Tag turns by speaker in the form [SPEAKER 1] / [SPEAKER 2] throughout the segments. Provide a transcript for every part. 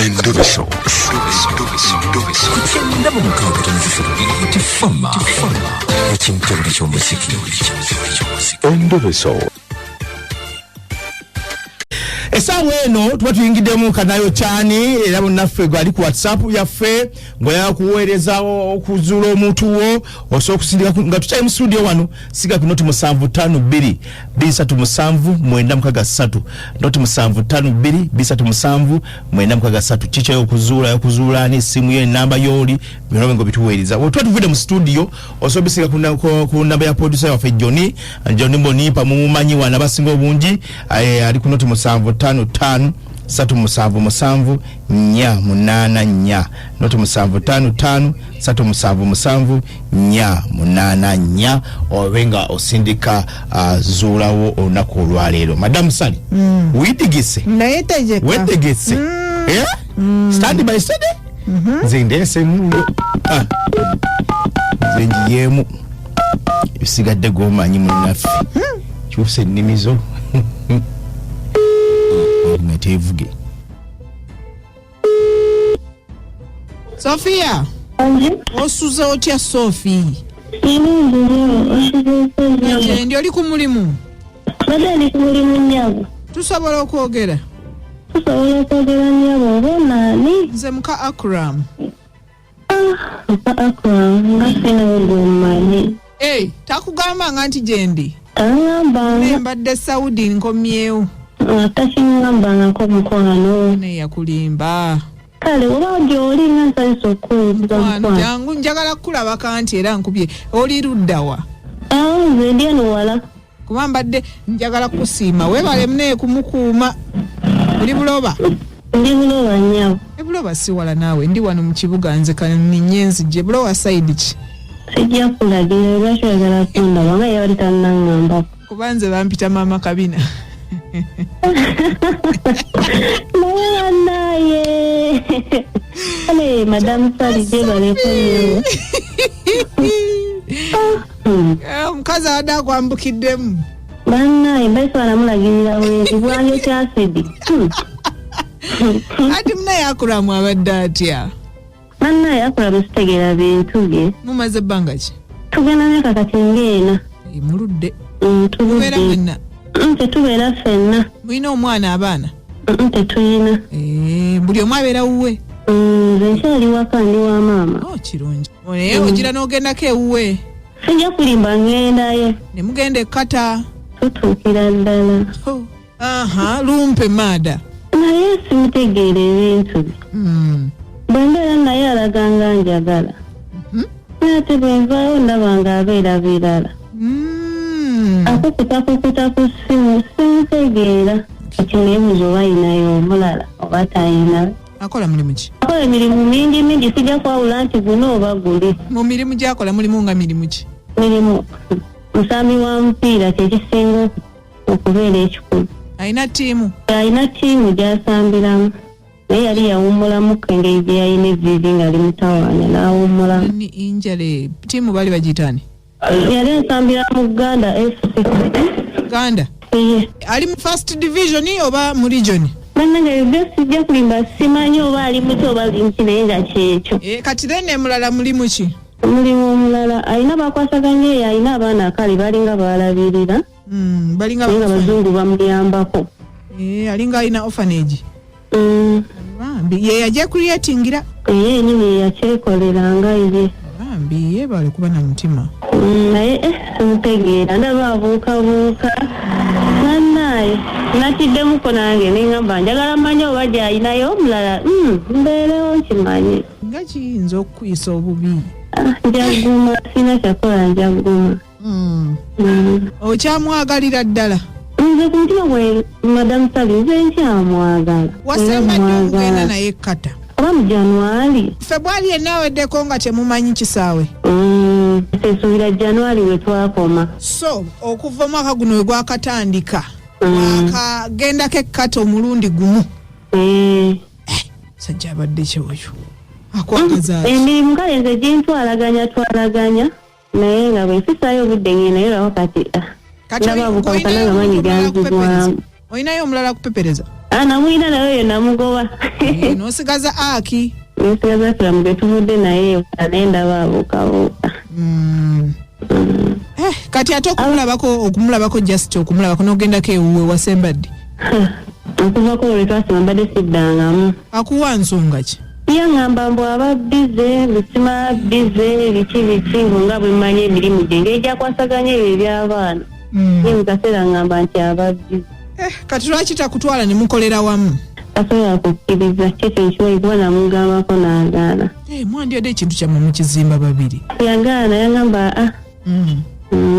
[SPEAKER 1] Endobeso. Kutenda mu mukaaga tifama. Ekintu ky'omuziki. Endobeso.
[SPEAKER 2] Esawe eno tuba tuyingiddemu kanayo cyane era munaffe gwali ku WhatsApp yaffe ngoya kuweereza okuzuula omuntu wo osobola okusindika nga tukyali mu studio wano siga ku noti 752 237 noti 752 237 kicho okuzuula n'essimu ye namba yoli bino ngo bituweereza tuba tuvude mu studio osobola bisiga ku namba ya producer waffe Johnny Mbonipa mumumanyi wana basinga obungi ali ku noti 755 377 484 noti 755 377 484 owenga osindika zulawo onako olwaleero Madam Sally widigise
[SPEAKER 3] nayetegeka
[SPEAKER 2] wetegese stand by steady zindese mulo zenji yemu bisigadde gomanyi munaffe kyuse nnimizo Natevuge
[SPEAKER 3] Sofia osuze otya Sophie ndi oli ku mulimu
[SPEAKER 4] badali ku mulimu nyabo
[SPEAKER 3] tusobola okwogera
[SPEAKER 4] nyabo bonani
[SPEAKER 3] nze muka Akram
[SPEAKER 4] ngasina ngomani
[SPEAKER 3] takugamba nga nti gyendi
[SPEAKER 4] ngamba
[SPEAKER 3] mbadde Saudi nkomyewo
[SPEAKER 4] atashingamba ko mukono
[SPEAKER 3] ne yakulimba
[SPEAKER 4] kale oba gyoli nsa sokuza
[SPEAKER 3] jangu njagala kulaba kanti era nkubye oli ruddawa
[SPEAKER 4] ndio no wala
[SPEAKER 3] kuba mbadde njagala kusiima webale mne kumukuuma oli buloba
[SPEAKER 4] ndi buloba nyabo
[SPEAKER 3] buloba si wala naawe ndi wano mu kibuga nze kani nyenzi je buloba side ki
[SPEAKER 4] sijja kulagira bashagala kunda banga yali tanangamba
[SPEAKER 3] kubanze bampita mama kabina
[SPEAKER 4] naye ale Madam Sally je bale konyo
[SPEAKER 3] Omukazi ada kwambukiddemu
[SPEAKER 4] banna mbese anamulagirira we bwange kyasidi
[SPEAKER 3] ati mna yakulamu abadde atya
[SPEAKER 4] banna yakula musitegera bintu bye
[SPEAKER 3] mumaze bbanga ki
[SPEAKER 4] tugenda myaka kati ngena
[SPEAKER 3] muludde
[SPEAKER 4] tubeera
[SPEAKER 3] mwenna
[SPEAKER 4] tetubeera ffenna
[SPEAKER 3] mulina omwana abaana
[SPEAKER 4] tetuyina
[SPEAKER 3] buli omu abeera wuwe
[SPEAKER 4] nze nkyali waka ndi wa maama
[SPEAKER 3] kirungi naye ogira n'ogendako ewuwe
[SPEAKER 4] sijja kulimba ngendayo
[SPEAKER 3] ne mugenda ekkata
[SPEAKER 4] tutuukira ddala
[SPEAKER 3] lumpe maada
[SPEAKER 4] naye simutegeera ebintu bwe mbeera naye alaganga njagala ate bwe nvaayo ndaba nga abeera birala akukuta ku ssimu simutegeera ekineebuzo oba ayinayo omulala oba tayina
[SPEAKER 3] akola mulimu ki
[SPEAKER 4] akola emirimu mingi sijja kwawula nti guno oba guli
[SPEAKER 3] mu mirimu gyakola mulimu nga mirimu ki
[SPEAKER 4] mirimu musambi wa mupiira kyekisinga okubeera ekikulu
[SPEAKER 3] alina ttiimu gyasambiramu naye yali yawummulamu engeri gye yalina evvivi nga limutawaanya n'awummulamu injale ttiimu bali bagiyitaani
[SPEAKER 4] yali ensambira mu Uganda FC
[SPEAKER 3] Uganda ali mu first division oba mu region
[SPEAKER 4] nange sijja kulimba simanyi oba ali muto oba linki naye nga kyekyo
[SPEAKER 3] kati then mulala mulimu ki
[SPEAKER 4] mulimu omulala alina bakwasaganya eyo alina abaana akali balinga balabirira
[SPEAKER 3] balinga
[SPEAKER 4] bazungu bamuyambako
[SPEAKER 3] alinga alina orphanage ye yajja creatingira
[SPEAKER 4] nyini yakyekoleranga ye
[SPEAKER 3] ye bali kuba na mutima
[SPEAKER 4] naye simutegeera ndaba abuukabuuka nannaye natiddemuko nange neŋŋamba njagala mmanyi oba gy'alinayo omulala mbeerewo nkimanyi
[SPEAKER 3] nga kiyinza okukuyisa obubi
[SPEAKER 4] njaguma sina kyakola njaguma
[SPEAKER 3] okyamwagalira ddala
[SPEAKER 4] nze ku mutima gwe Madam Sally nze nkyamwagala
[SPEAKER 3] wasembadde okugenda naye ekkata
[SPEAKER 4] oba mu January
[SPEAKER 3] February yenna aweddeko nga temumanyi kisaawe
[SPEAKER 4] sesuubira January we twakoma
[SPEAKER 3] so okuva omwaka guno we gwakatandika wakagendako ekkata omulundi gumu sajja abadde kyoyo akwagaza
[SPEAKER 4] emirimu kale nze twalaganya naye nga bwe nfisaayo obudde ngenda naye lwako kati ndaba bukankana nga manyi ganzigwamu
[SPEAKER 3] olinayo omulala kupepereza
[SPEAKER 4] Ana mwina na wewe namugoba.
[SPEAKER 3] Nosigaza aki.
[SPEAKER 4] Nosigaza kulamuge tuvudde naye anaenda babuka.
[SPEAKER 3] Kati ate okumulabako just okumulabako n'ogendako ewuwe wasembadde.
[SPEAKER 4] Okuvako olwo twasima mbadde siddangamu.
[SPEAKER 3] Akuwa nsonga ki?
[SPEAKER 4] Yangamba mbu aba bize, bisima bize, biki nga bwe mmanyi emirimu gye ng'ejja kwasaganya ebyo eby'abaana. Ye mu kaseera ngamba nti aba bize.
[SPEAKER 3] Kati lwaki takutwala ne mukolera wamu?
[SPEAKER 4] Tasobola kukkiriza kyekyo nkimanyi kuba namugambako n'agaana.
[SPEAKER 3] Mwandyodde ekintu kyammwe mu kizimba babiri.
[SPEAKER 4] Yagaana yangamba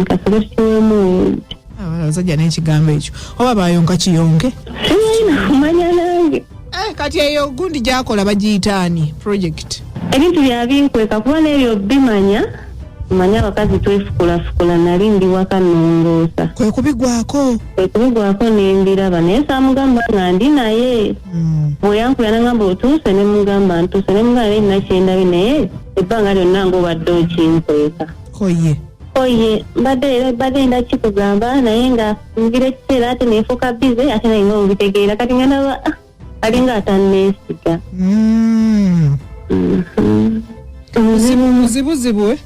[SPEAKER 4] kasolo kiwemu.
[SPEAKER 3] Abasajja n'ekigambo ekyo oba bayonka kiyonke?
[SPEAKER 4] Siyina kumanya nange.
[SPEAKER 3] Kati eyo gundi gyakola bagiyitaani project.
[SPEAKER 4] Ebintu byabinkweka kuba n'ebyo bimanya abakazi twefukula nali ndi waka nongoosa.
[SPEAKER 3] Kwe kubigwako
[SPEAKER 4] nembiraba naye saamugamba nga ndi naye. Bwe yankuya nangamba otuuse ne mugamba ntuuse ne mugamba erina kyendabye naye ebbanga lyonna ng'obadde okinkweka. Koye mbadde nda kikugamba naye nga ngira ekiseera ate neefuuka bize ate naye nga obitegeera kati nga ndaba alinga atanneesiga.
[SPEAKER 3] Muzibuzibu.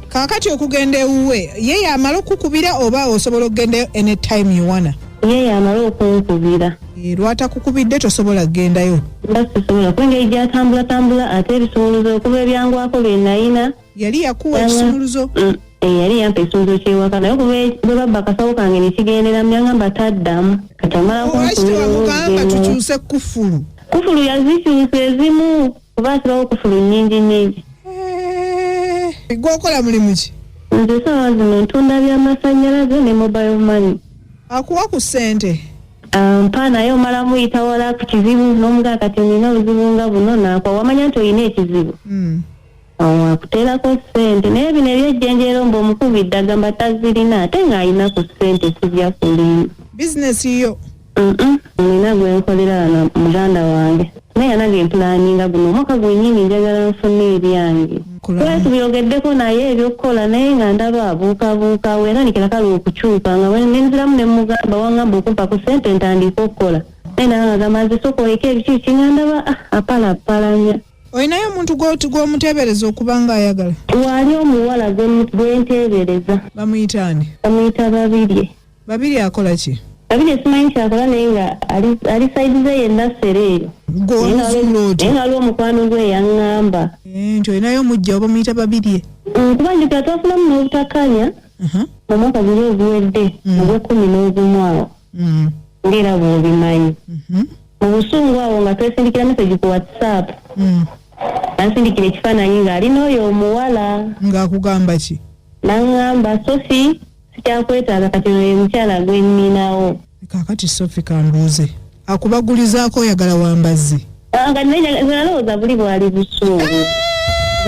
[SPEAKER 3] Kaakati okugenda ewuwe ye yamala okukubira oba osobola okugendayo anytime you wanna?
[SPEAKER 4] Ye yamala okunkubira.
[SPEAKER 3] Lwatakukubidde tosobola kugendayo?
[SPEAKER 4] Sisobola kuba engeri gyatambula ate ebisumuluzo okuba ebyangwako bye nalina.
[SPEAKER 3] Yali yakuwa ekisumuluzo?
[SPEAKER 4] Yali yampa ekisumuluzo kyewaka naye bwe babba akasawo kange nekigendera myangamba taddamu. Kati amala
[SPEAKER 3] wamugamba tukyuse kufulu?
[SPEAKER 4] Kufulu yazikyusa ezimu kuba asirawo kufulu nnyingi.
[SPEAKER 3] Gwokola mulimu ki?
[SPEAKER 4] Nze sawa zino ntunda by'amasannyalaze ne mobile money.
[SPEAKER 3] Akuwa ku ssente?
[SPEAKER 4] Mpa naye omala muyita wala ku kizibu n'omugaa kati olina obuzibu nga buno naakwa wamanya nti olina ekizibu. Akuteerako ssente naye bino ebyejjenjero mbu omukubidde agamba tazirina ate ng'alina ku ssente sijja kulimu.
[SPEAKER 3] Bizinesi yo?
[SPEAKER 4] Nina gwe nkolera wano muganda wange. Naye nange mpulaaninga guno omwaka gwennyini njagala nfune ebyange. Kuba tubyogeddeko naye ebyokukola naye nga ndaba abuukabuuka weeranikira kale okukyuka nga nenziramu ne mugamba wangamba okumpa ku ssente ntandika okukola. Naye naye ngagamba nze sokoleka ebiki nga ndaba apalapalanya.
[SPEAKER 3] Olinayo omuntu gw'omuteebereza okuba ng'ayagala?
[SPEAKER 4] Wali omuwala gwenteebereza.
[SPEAKER 3] Bamuyita ani?
[SPEAKER 4] Bamuyita Babirye.
[SPEAKER 3] Babirye akola ki?
[SPEAKER 4] Babirye simanyi kyakola naye nga ali saidi ze yenna sereeyo. Naye nga aliwo omukwano gwe yaŋŋamba.
[SPEAKER 3] Nti olinayo omujja oba muyita Babirye?
[SPEAKER 4] Kuba njagala twafunamu n'obutakanya mu mwaka guli oguwedde ogw'11 awo. Ng'era bw'obimanyi. Mu busungu awo nga twesindikira meseji ku WhatsApp. Nansindikira ekifaananyi ng'alina oyo omuwala.
[SPEAKER 3] Ng'akugamba ki?
[SPEAKER 4] N'aŋŋamba Sophie sikyakwetaaga kati oyo mukyala gwe nninawo.
[SPEAKER 3] Kaakati Sophie kambuuze akubagulizaako oyagala wambazi?
[SPEAKER 4] Nga nalowooza buli bwali busungu.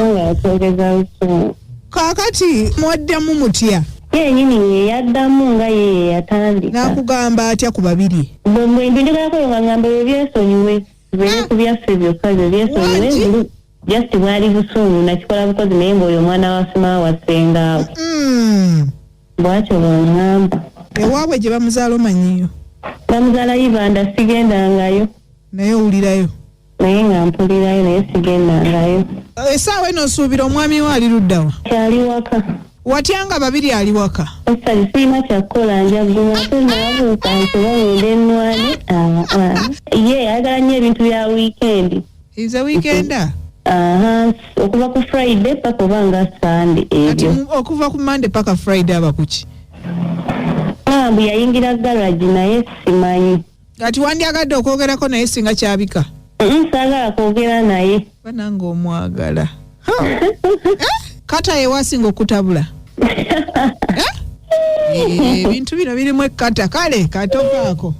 [SPEAKER 4] Nga yatwogeza busungu.
[SPEAKER 3] Kaakati mwaddamu mutya?
[SPEAKER 4] Yennyini ye yaddamu nga ye yatandika.
[SPEAKER 3] N'akugamba atya ku Babirye?
[SPEAKER 4] Bwe njogerako nga ngamba ebyo byesonyiwe bibeere ku byaffe byokka ebyo byesonyiwe just bwali busungu nakikola bukozi naye ng'oyo omwana wasima wasengaawe. Bwatyo bw'angamba.
[SPEAKER 3] Ewaabwe gye bamuzaala omanyiyo?
[SPEAKER 4] Bamuzaala Ibanda sigendangayo.
[SPEAKER 3] Naye owulirayo?
[SPEAKER 4] Naye nga mpulirayo naye sigendangayo.
[SPEAKER 3] Essaawa eno osuubira omwami we ali luddawa?
[SPEAKER 4] Kyali waka.
[SPEAKER 3] Watya nga Babirye ali waka?
[SPEAKER 4] Osali sirina kyakukola njaguma ate naabuuka nti bawenda ennwani. Ye ayagala nnyo ebintu bya wiikendi.
[SPEAKER 3] Is a weekenda?
[SPEAKER 4] Okuva ku Friday paka oba nga Sunday ebyo.
[SPEAKER 3] Okuva ku Monday paka Friday aba kuki?
[SPEAKER 4] Mbu yayingira garage naye simanyi.
[SPEAKER 3] Kati wandyagadde okwogerako naye singa kyabika?
[SPEAKER 4] Saagala kwogera naye.
[SPEAKER 3] Banange omwagala. Kata yewasinga okutabula. Ebintu bino birimu ekkata kale katokaako.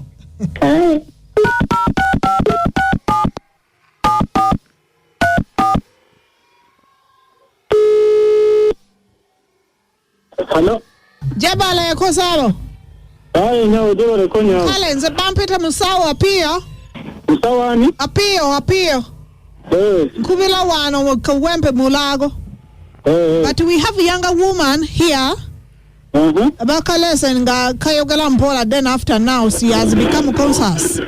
[SPEAKER 5] Hello.
[SPEAKER 3] Jabala yakosaabo.
[SPEAKER 5] Nyawo jabala konya.
[SPEAKER 3] Kale nze bampeta musawo Apio.
[SPEAKER 5] Musawo ani?
[SPEAKER 3] Apio. Nkubira wano mu Kawempe Mulago. But we have a younger woman here
[SPEAKER 6] Bakalese nga kayogala mpola, then after now she has become conscious.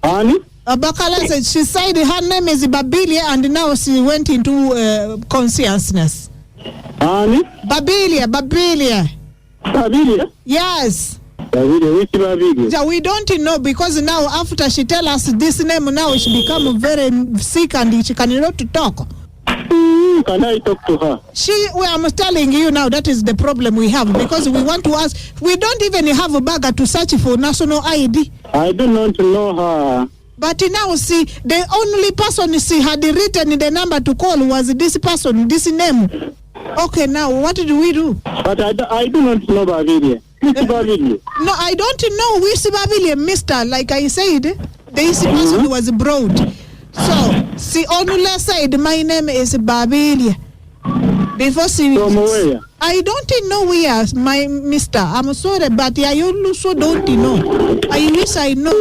[SPEAKER 5] Ani?
[SPEAKER 6] Bakalese, she said her name is Babilia and now she went into consciousness.
[SPEAKER 5] Ani?
[SPEAKER 6] Babilia. Yes.
[SPEAKER 5] Which Babilia?
[SPEAKER 6] Yeah, we don't know because now after she tell us this name, now she become very sick and she cannot talk.
[SPEAKER 5] Can I talk to her?
[SPEAKER 6] I'm telling you now, that is the problem we have because we want to ask. We don't even have a bagger to search for national ID.
[SPEAKER 5] I don't want to know her.
[SPEAKER 6] But now see, the only person she had written the number to call was this person, this name. Okay, now what do we do?
[SPEAKER 5] But I do not know Babilia. Which Babilia?
[SPEAKER 6] No, I don't know which Babilia, mister. Like I said, this person was broad. So, she only said my name is Babilia. Before she...
[SPEAKER 5] From where?
[SPEAKER 6] I don't know where, my mister. I'm sorry, but I also don't know. I wish I know.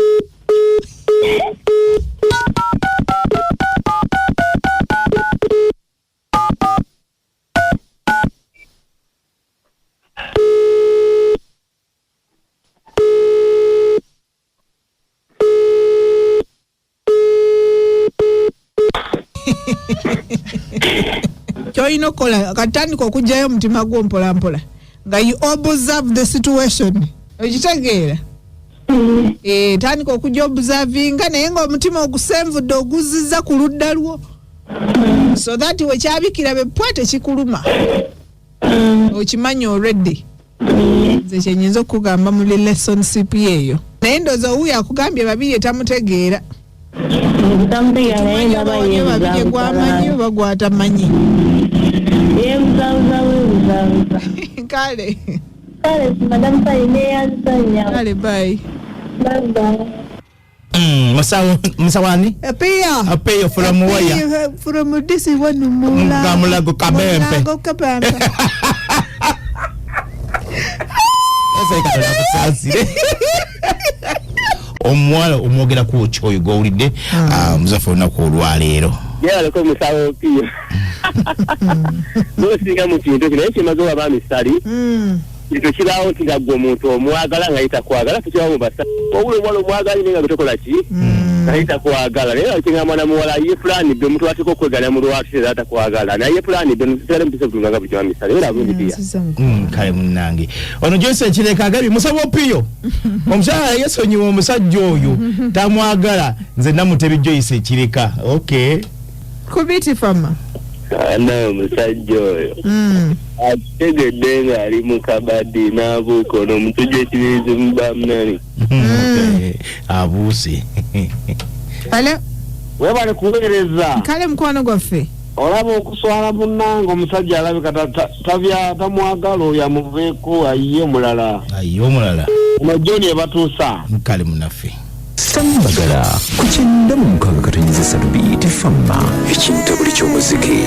[SPEAKER 6] Kyoyino kola katandika okujjayo mutima gwo mpola mpola nga you observe the situation okitegeera tandika okujja observinga naye nga omutima ogusenvudde oguzizza ku ludda lwo so that wekyabikira bepwete kikuluma okimanya already nze kyenyinza okugamba mu relationship eyo naye ndooza owuyo akugambye babiri tamutegeera babiri gwamanyi oba gwatamanyi kale kale bye
[SPEAKER 2] Musawani? Appeya from where?
[SPEAKER 6] From this one
[SPEAKER 2] Mulago Kabempe. Omwala omwogera ku kyoyo gowulidde muzafu olunaku olwaleero
[SPEAKER 5] yaleko musawo piyo nosinga mu kintu naye kimaze waba misali ekyo kibaawo nti nga gwe omuntu omwagala nga yita kwagala tukibawo mu basa obula omwala omwagala naye nga gutokola ki nga yita kwagala naye akinga mwana muwala ye fulani bwe omuntu ateeka okwegala mu lwatu era atakwagala naye fulani bwe ntusere mutise kutunga nga bukima misali era abundi
[SPEAKER 2] kale munnange ono Joyce Kireka agabi musabo piyo omukyala yesonyiwa omusajja oyo tamwagala nze namutebi Joyce Kireka okay
[SPEAKER 6] kubiti fama
[SPEAKER 5] ana omusajja oyo ategedde nga ali mu kabadi n'abuuka ono omutujja ekiriizi mu bamunani
[SPEAKER 2] abuuse
[SPEAKER 6] ale
[SPEAKER 5] webale kuweereza
[SPEAKER 6] kale mukwano gwaffe
[SPEAKER 5] olaba okuswala munnanga omusajja alabika tamwagala oyo amuveeko ayiye omulala omajjoni ebatuusa
[SPEAKER 2] kale munaffe
[SPEAKER 1] Sambagala ku 9 mu 6 Fama ekintu buli ky'omuziki